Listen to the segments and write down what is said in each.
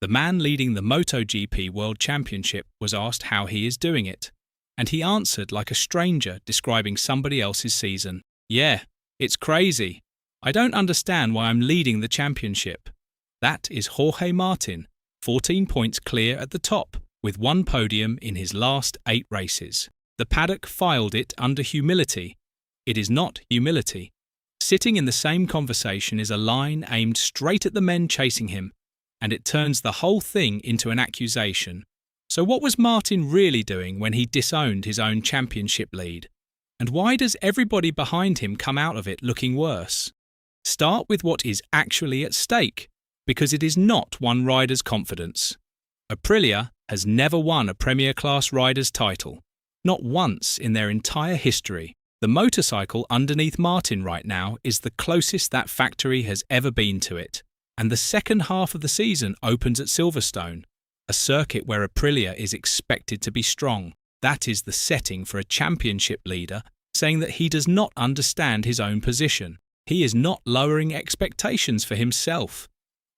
The man leading the MotoGP World Championship was asked how he is doing it, and he answered like a stranger describing somebody else's season. "Yeah, it's crazy. I don't understand why I'm leading the championship." That is Jorge Martin, 14 points clear at the top, with one podium in his last 8 races. The paddock filed it under humility. It is not humility. Sitting in the same conversation is a line aimed straight at the men chasing him, and it turns the whole thing into an accusation. So what was Martin really doing when he disowned his own championship lead? And why does everybody behind him come out of it looking worse? Start with what is actually at stake, because it is not one rider's confidence. Aprilia has never won a Premier Class rider's title, not once in their entire history. The motorcycle underneath Martin right now is the closest that factory has ever been to it, and the second half of the season opens at Silverstone, a circuit where Aprilia is expected to be strong. That is the setting for a championship leader saying that he does not understand his own position. He is not lowering expectations for himself.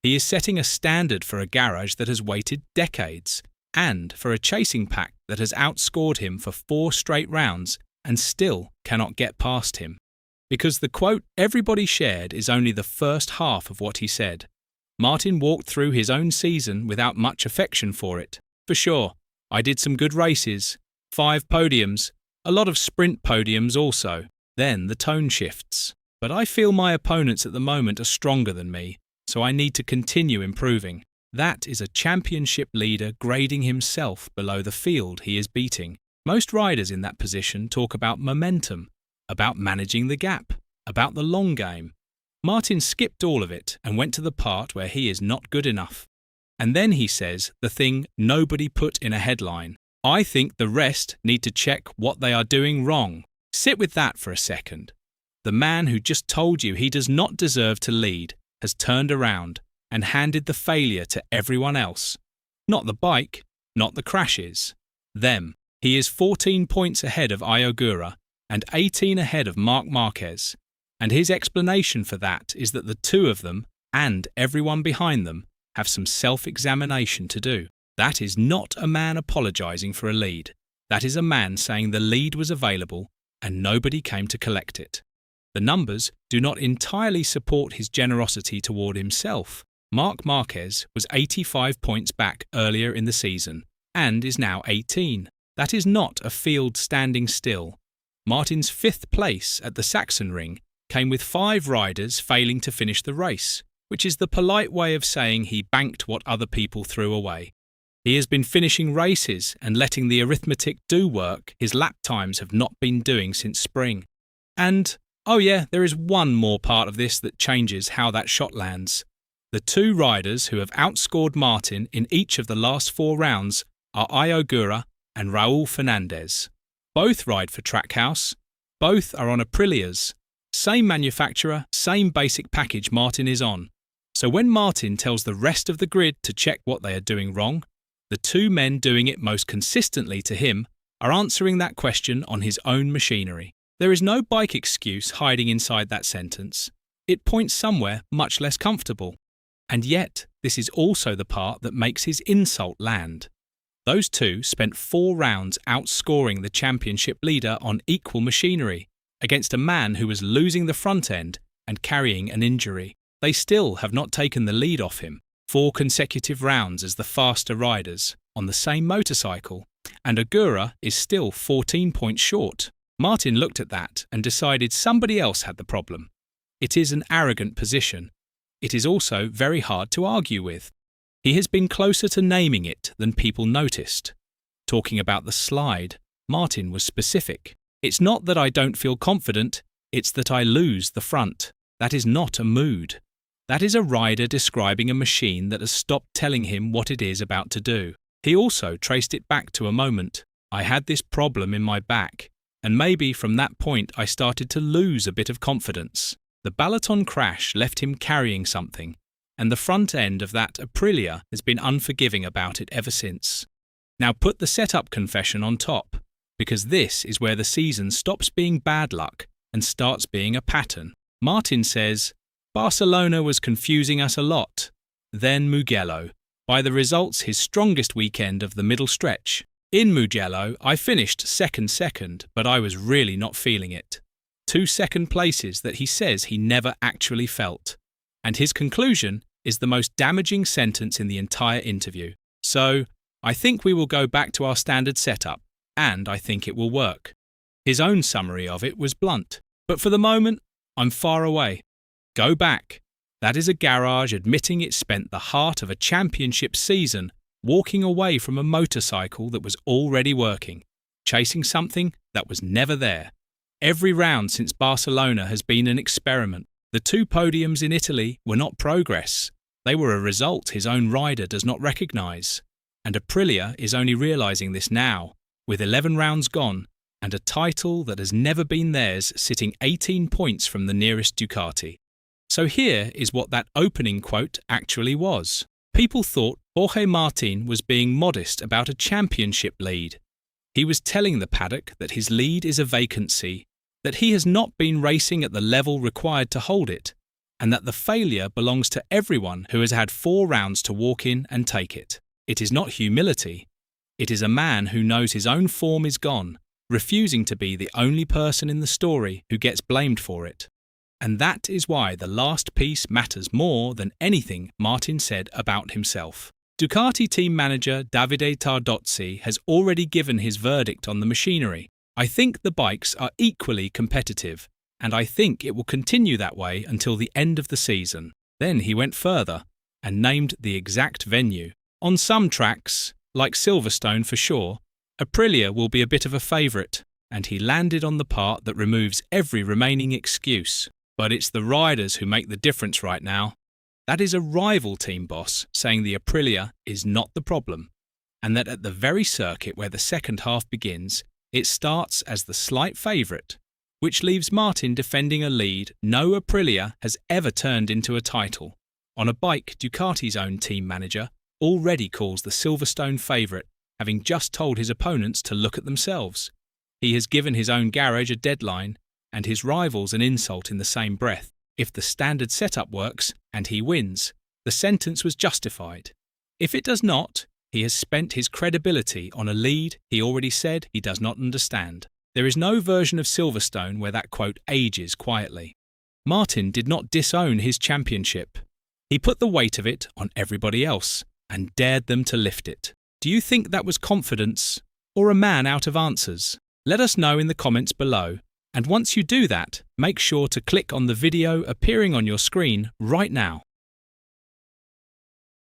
He is setting a standard for a garage that has waited decades, and for a chasing pack that has outscored him for 4 straight rounds and still cannot get past him. Because the quote everybody shared is only the first half of what he said. Martin walked through his own season without much affection for it. For sure, I did some good races, 5 podiums, a lot of sprint podiums also. Then the tone shifts. But I feel my opponents at the moment are stronger than me, so I need to continue improving. That is a championship leader grading himself below the field he is beating. Most riders in that position talk about momentum, about managing the gap, about the long game. Martin skipped all of it and went to the part where he is not good enough. And then he says the thing nobody put in a headline. I think the rest need to check what they are doing wrong. Sit with that for a second. The man who just told you he does not deserve to lead has turned around and handed the failure to everyone else. Not the bike, not the crashes. Them. He is 14 points ahead of Ai Ogura and 18 ahead of Marc Marquez. And his explanation for that is that the two of them, and everyone behind them, have some self-examination to do. That is not a man apologising for a lead. That is a man saying the lead was available and nobody came to collect it. The numbers do not entirely support his generosity toward himself. Marc Marquez was 85 points back earlier in the season and is now 18. That is not a field standing still. Martin's 5th place at the Sachsenring came with 5 riders failing to finish the race, which is the polite way of saying he banked what other people threw away. He has been finishing races and letting the arithmetic do work his lap times have not been doing since spring. And, oh yeah, there is one more part of this that changes how that shot lands. The 2 riders who have outscored Martin in each of the last 4 rounds are Ai Ogura and Raul Fernandez. Both ride for Trackhouse. Both are on Aprilias. Same manufacturer, same basic package Martin is on. So when Martin tells the rest of the grid to check what they are doing wrong, the 2 men doing it most consistently to him are answering that question on his own machinery. There is no bike excuse hiding inside that sentence. It points somewhere much less comfortable. And yet, this is also the part that makes his insult land. Those 2 spent 4 rounds outscoring the championship leader on equal machinery against a man who was losing the front end and carrying an injury. They still have not taken the lead off him. 4 consecutive rounds as the faster riders on the same motorcycle, and Ogura is still 14 points short. Martin looked at that and decided somebody else had the problem. It is an arrogant position. It is also very hard to argue with. He has been closer to naming it than people noticed. Talking about the slide, Martin was specific. It's not that I don't feel confident, it's that I lose the front. That is not a mood. That is a rider describing a machine that has stopped telling him what it is about to do. He also traced it back to a moment. I had this problem in my back, and maybe from that point I started to lose a bit of confidence. The Balaton crash left him carrying something, and the front end of that Aprilia has been unforgiving about it ever since. Now put the setup confession on top, because this is where the season stops being bad luck and starts being a pattern. Martin says, Barcelona was confusing us a lot. Then Mugello. by the results his strongest weekend of the middle stretch. In Mugello, I finished second, but I was really not feeling it. 2 second places that he says he never actually felt. And his conclusion is the most damaging sentence in the entire interview. So, I think we will go back to our standard setup, and I think it will work. His own summary of it was blunt. But for the moment, I'm far away. Go back. That is a garage admitting it spent the heart of a championship season walking away from a motorcycle that was already working, chasing something that was never there. Every round since Barcelona has been an experiment. The 2 podiums in Italy were not progress. They were a result his own rider does not recognise. And Aprilia is only realising this now, with 11 rounds gone, and a title that has never been theirs sitting 18 points from the nearest Ducati. So here is what that opening quote actually was. People thought Jorge Martin was being modest about a championship lead. He was telling the paddock that his lead is a vacancy, that he has not been racing at the level required to hold it, and that the failure belongs to everyone who has had 4 rounds to walk in and take it. It is not humility. It is a man who knows his own form is gone, refusing to be the only person in the story who gets blamed for it. And that is why the last piece matters more than anything Martin said about himself. Ducati team manager Davide Tardozzi has already given his verdict on the machinery. I think the bikes are equally competitive, and I think it will continue that way until the end of the season. Then he went further and named the exact venue. On some tracks, like Silverstone for sure, Aprilia will be a bit of a favourite, and he landed on the part that removes every remaining excuse. But it's the riders who make the difference right now. That is a rival team boss saying the Aprilia is not the problem, and that at the very circuit where the second half begins, it starts as the slight favourite, which leaves Martin defending a lead no Aprilia has ever turned into a title. On a bike, Ducati's own team manager already calls the Silverstone favourite, having just told his opponents to look at themselves. He has given his own garage a deadline, and his rivals an insult in the same breath. If the standard setup works, and he wins, the sentence was justified. If it does not, he has spent his credibility on a lead he already said he does not understand. There is no version of Silverstone where that quote ages quietly. Martin did not disown his championship. He put the weight of it on everybody else, and dared them to lift it. Do you think that was confidence, or a man out of answers? Let us know in the comments below. And once you do that, make sure to click on the video appearing on your screen right now.